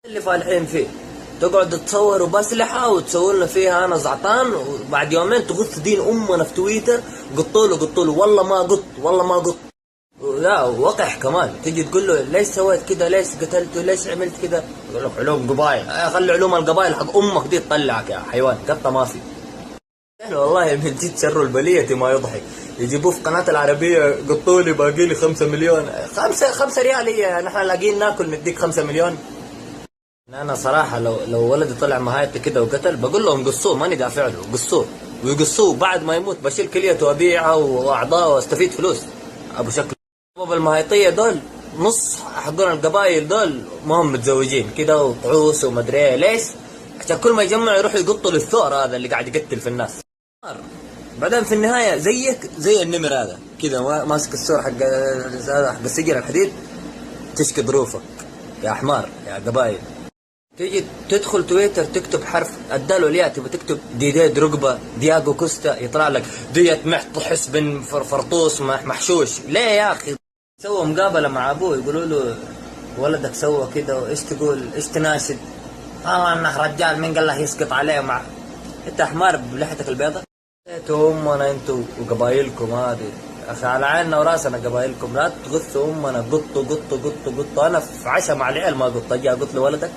اللي فالحين فيه تقعد تصور بأسلحة وتسوي لنا فيها أنا زعطان، وبعد يومين تغث دين أمنا في تويتر. قطوله والله ما قط، والله ما قط. لا وقح كمان، تجي تقول له ليش سويت كذا، ليش قتلته، ليش عملت كذا، يقول لك علوم قبائل. خلي علوم القبائل حق أمك دي تطلعك يا حيوان، قطة ما في. احنا والله من جد شر البلية ما يضحك. يجيبوه في قناة العربية قطولي باقي لي 5 مليون. 5 ريال هي نحن لاقيين ناكل نديك 5 مليون. انا صراحة لو ولدي طلع مهايته كده وقتل بقول لهم قصوه، ماني دافع له، قصوه ويقصوه بعد ما يموت بشيل كليته وابيعها واعضاء واستفيد فلوس ابو شكل. الشباب المهايطية دول نص حقون القبائل دول ما هم متزوجين كده وطعوس ومدري ايه. ليش؟ عشان كل ما يجمعوا يروحوا يقطوا للثور هذا اللي قاعد يقتل في الناس. بعدين في النهاية زيك زي النمر هذا كذا ماسك السور حق السجن الحديد، تشكي ظروفك يا حمار يا قبائل. تيجي تدخل تويتر تكتب حرف الدال الياء، تبغى تكتب ديديد رقبة دياغو كوستا، يطلع لك ديت محط حسب فرطوس محشوش. ليه يا أخي؟ سووا مقابلة مع أبوه يقولوا له ولدك سوى كده، وإيش تقول، إيش تناشد؟ أنا رجال مين قال له يسقط عليه مع أنت حمار بلحيتك البيضة؟ انتوا امنا انتوا وقبايلكم هذه يا اخي، على عيننا وراسنا قبايلكم، لا تغثوا امنا. قطوا انا في عشاء مع العيال ما قط، اجي اقط لولدك.